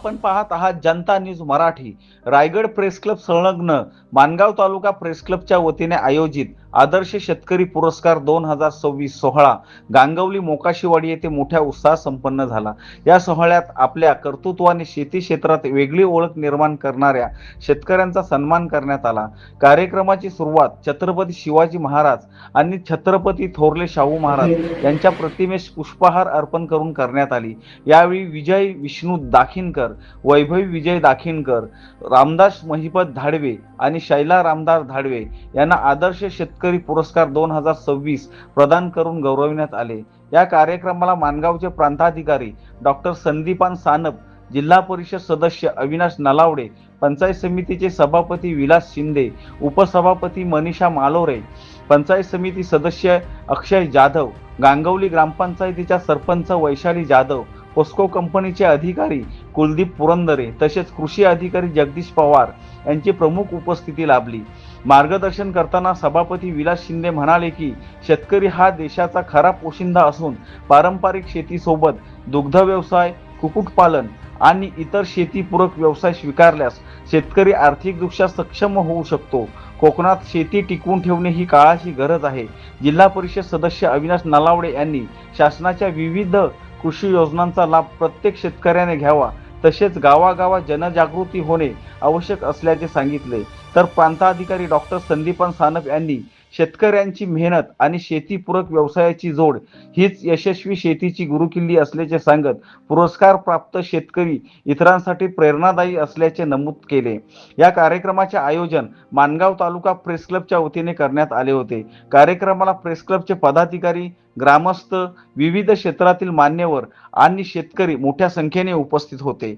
आपण पाहत आहात Janata news Marathi. Raigad press club संलग्न मानगाव तालुका प्रेस क्लबच्या वतीने आयोजित आदर्श शेतकरी पुरस्कार 2026 सोहळा गांगवली मोकाशीवाडी येथे मोठ्या उत्साहात संपन्न झाला। या सोहळ्यात आपल्या कर्तृत्वाने शेती क्षेत्रात वेगळी ओळख निर्माण करणाऱ्या शेतकऱ्यांचा सन्मान करण्यात आला। कार्यक्रमाची सुरुवात छत्रपती शिवाजी महाराज आणि छत्रपती थोरले शाहू महाराज यांच्या प्रतिमेस पुष्पहार अर्पण करून करण्यात आली। यावेळी विजय विष्णू दाखिनकर, वैभवी विजय दाखिनकर, रामदास महिपत धाडवे आणि शैला रामदास धाडवे यांना आदर्श शेतकरी पुरस्कार 2026 प्रदान करून गौरविण्यात आले। या कार्यक्रमाला मानगावचे प्रांताधिकारी डॉक्टर संदीपान सानप, जिल्हा परिषद सदस्य अविनाश नलावडे, पंचायत समितीचे सभापती विलास शिंदे, उपसभापती मनीषा मालोरे, पंचायत समिती सदस्य अक्षय जाधव, गांगवली ग्रामपंचायतीच्या सरपंच वैशाली जाधव, पोस्को कंपनीचे अधिकारी कुलदीप पुरंदरे तसेच कृषी अधिकारी जगदीश पवार यांची प्रमुख उपस्थिती लाभली। मार्गदर्शन करताना सभापती विलास शिंदे म्हणाले की शेतकरी हा देशाचा खरा पोशिंदा असून पारंपरिक शेतीसोबत दुग्ध व्यवसाय, कुक्कुटपालन आणि इतर शेतीपूरक व्यवसाय स्वीकारल्यास शेतकरी आर्थिकदृष्ट्या सक्षम होऊ शकतो। कोकणात शेती टिकवून ठेवणे ही काळाची गरज आहे। जिल्हा परिषद सदस्य अविनाश नलावडे यांनी शासनाच्या विविध कृषी योजनांचा लाभ प्रत्येक शेतकऱ्याने घ्यावा, तसेच गावागावात जनजागृती होणे आवश्यक असल्याचे सांगितले। तर प्रांताधिकारी डॉक्टर संदीपान सानप यांनी शेतकऱ्यांची मेहनत आणि शेतीपूरक व्यवसायाची जोड हीच यशस्वी शेतीची गुरुकिल्ली असल्याचे सांगत पुरस्कार प्राप्त शेतकरी इतरांसाठी प्रेरणादायी असल्याचे नमूद केले। या कार्यक्रमाचे आयोजन मानगाव तालुका प्रेस क्लबच्या वतीने करण्यात आले होते। कार्यक्रमाला प्रेस क्लबचे पदाधिकारी, ग्रामस्थ, विविध क्षेत्रातील मान्यवर आणि शेतकरी मोठ्या संख्येने उपस्थित होते।